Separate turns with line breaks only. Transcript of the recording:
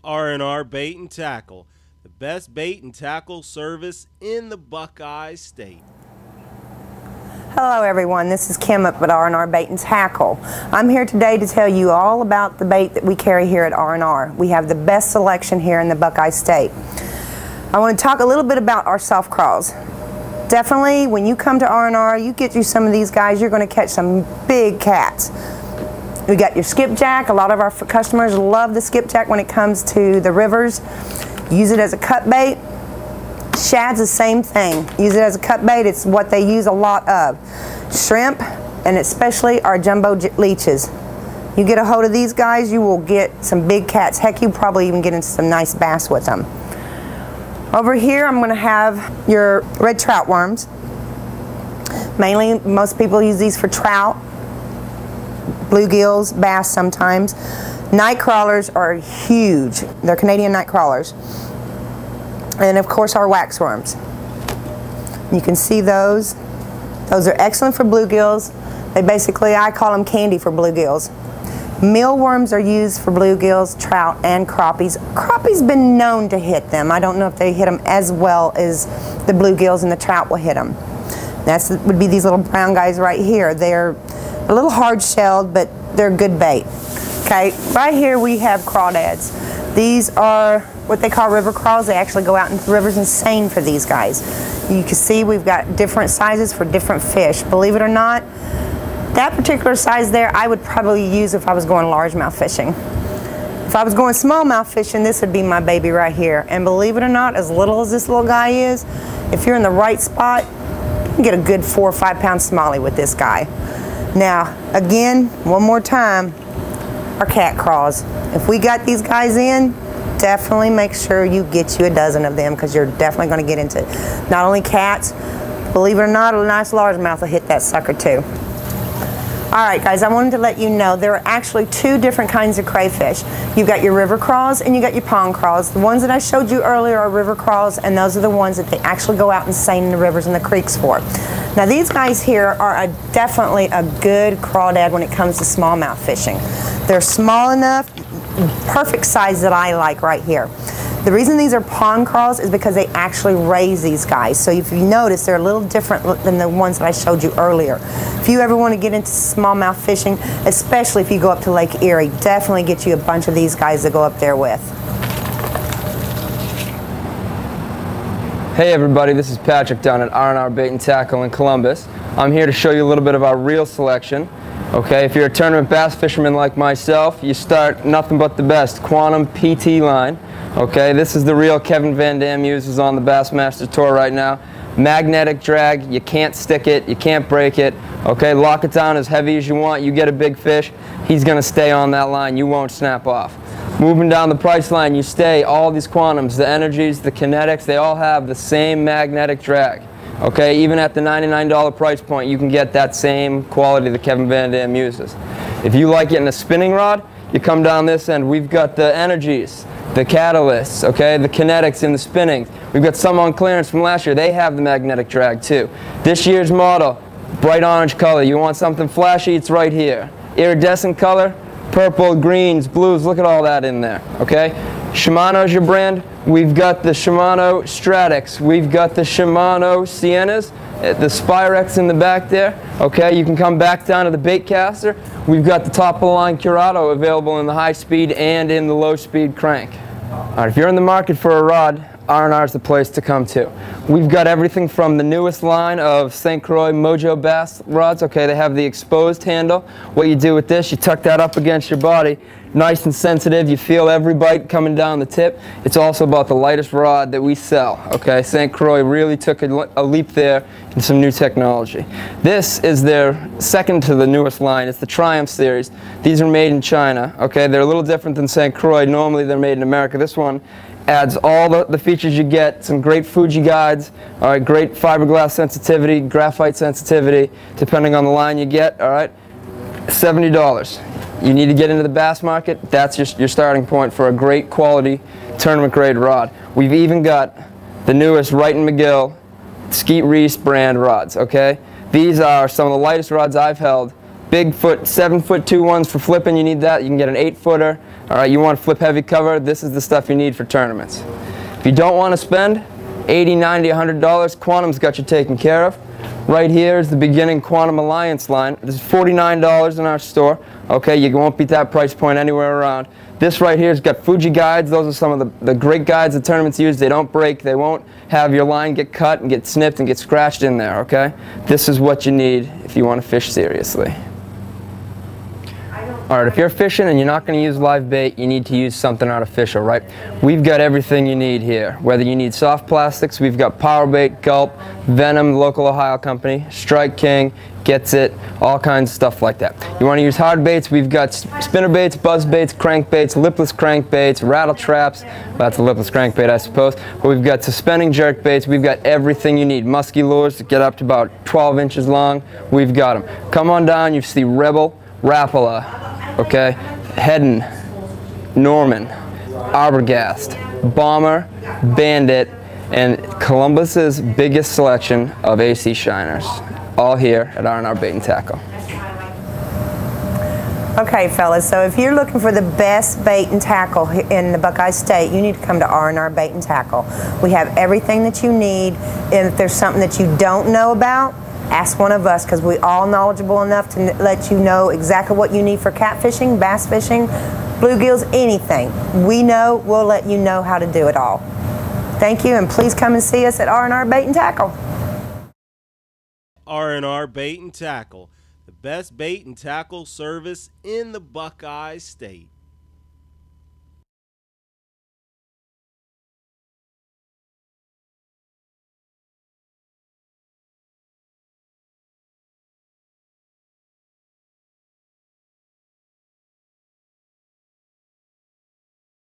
R&R Bait and Tackle, the best bait and tackle service in the Buckeye State.
Hello everyone, this is Kim up at R&R Bait and Tackle. I'm here today to tell you all about the bait that we carry here at R&R. We have the best selection here in the Buckeye State. I want to talk a little bit about our soft crawls. Definitely, when you come to R&R, you get you some of these guys, you're going to catch some big cats. We got your skipjack. A lot of our customers love the skipjack when it comes to the rivers. Use it as a cut bait. Shad's the same thing. Use it as a cut bait. It's what they use a lot of. Shrimp, and especially our jumbo leeches. You get a hold of these guys, you will get some big cats. Heck, you probably even get into some nice bass with them. Over here, I'm going to have your red trout worms. Mainly, most people use these for trout, bluegills, bass sometimes. Night crawlers are huge. They're Canadian night crawlers. And of course our wax worms. You can see those. Those are excellent for bluegills. They basically, I call them candy for bluegills. Mealworms are used for bluegills, trout, and crappies. Crappie's been known to hit them. I don't know if they hit them as well as the bluegills and the trout will hit them. That would be these little brown guys right here. They're a little hard-shelled, but they're good bait. Okay, right here we have crawdads. These are what they call river crawls. They actually go out into the rivers and seine for these guys. You can see we've got different sizes for different fish. Believe it or not, that particular size there I would probably use if I was going largemouth fishing. If I was going smallmouth fishing, this would be my baby right here. And believe it or not, as little as this little guy is, if you're in the right spot, you can get a good 4 or 5 pound smallie with this guy. Now, again, one more time, our cat crawls. If we got these guys in, definitely make sure you get you a dozen of them, because you're definitely going to get into not only cats, believe it or not, a nice largemouth will hit that sucker too. Alright guys, I wanted to let you know there are actually two different kinds of crayfish. You've got your river crawls and you got your pond crawls. The ones that I showed you earlier are river crawls, and those are the ones that they actually go out and seine in the rivers and the creeks for. Now these guys here are definitely a good crawdad when it comes to smallmouth fishing. They're small enough, perfect size that I like right here. The reason these are pond crawls is because they actually raise these guys. So if you notice, they're a little different than the ones that I showed you earlier. If you ever want to get into smallmouth fishing, especially if you go up to Lake Erie, definitely get you a bunch of these guys to go up there with.
Hey everybody, this is Patrick down at R&R Bait and Tackle in Columbus. I'm here to show you a little bit of our reel selection. Okay, if you're a tournament bass fisherman like myself, you start nothing but the best, Quantum PT line. Okay, this is the reel Kevin Van Dam uses on the Bassmaster Tour right now. Magnetic drag, you can't stick it, you can't break it. Okay, lock it down as heavy as you want, you get a big fish, he's going to stay on that line, you won't snap off. Moving down the price line, you stay, all these Quantums, the Energies, the Kinetics, they all have the same magnetic drag. Okay, even at the $99 price point, you can get that same quality that Kevin Van Dam uses. If you like getting a spinning rod, you come down this end. We've got the Energies, the Catalysts, okay, the Kinetics and the Spinnings. We've got some on clearance from last year. They have the magnetic drag too. This year's model, bright orange color. You want something flashy, it's right here. Iridescent color, purple, greens, blues, look at all that in there, okay? Shimano's your brand. We've got the Shimano Stratix. We've got the Shimano Siennas, the Spirex in the back there. Okay, you can come back down to the Baitcaster. We've got the top-of-the-line Curado available in the high-speed and in the low-speed crank. All right, if you're in the market for a rod, R&R is the place to come to. We've got everything from the newest line of St. Croix Mojo Bass rods. Okay, they have the exposed handle. What you do with this, you tuck that up against your body. Nice and sensitive, you feel every bite coming down the tip. It's also about the lightest rod that we sell. Okay, St. Croix really took a leap there in some new technology. This is their second to the newest line. It's the Triumph series. These are made in China. Okay, they're a little different than St. Croix. Normally they're made in America. This one adds all the features you get, some great Fuji guides, all right, great fiberglass sensitivity, graphite sensitivity, depending on the line you get, all right, $70. You need to get into the bass market, that's your starting point for a great quality tournament grade rod. We've even got the newest Wright & McGill Skeet Reese brand rods, okay? These are some of the lightest rods I've held. Big foot, 7'2" ones for flipping, you need that. You can get an 8-footer. All right, you want flip heavy cover, this is the stuff you need for tournaments. If you don't want to spend $80, $90, $100, Quantum's got you taken care of. Right here is the beginning Quantum Alliance line. This is $49 in our store. Okay, you won't beat that price point anywhere around. This right here has got Fuji guides. Those are some of the great guides the tournaments use. They don't break. They won't have your line get cut and get snipped and get scratched in there, okay? This is what you need if you want to fish seriously. Alright, if you're fishing and you're not going to use live bait, you need to use something artificial, right? We've got everything you need here. Whether you need soft plastics, we've got Power Bait, Gulp, Venom, local Ohio company, Strike King, Gets It, all kinds of stuff like that. You want to use hard baits, we've got spinner baits, buzz baits, crank baits, lipless crank baits, rattle traps. Well, that's a lipless crankbait, I suppose. But we've got suspending jerk baits, we've got everything you need. Musky lures that get up to about 12 inches long, we've got them. Come on down, you see Rebel, Rapala, okay, Hedden, Norman, Arbogast, Bomber, Bandit, and Columbus's biggest selection of AC shiners, all here at R&R Bait and Tackle.
Okay, fellas, so if you're looking for the best bait and tackle in the Buckeye State, you need to come to R&R Bait and Tackle. We have everything that you need, and if there's something that you don't know about, ask one of us, because we're all knowledgeable enough to let you know exactly what you need for catfishing, bass fishing, bluegills, anything. We know, we'll let you know how to do it all. Thank you, and please come and see us at R&R Bait and Tackle.
R&R Bait and Tackle, the best bait and tackle service in the Buckeye State.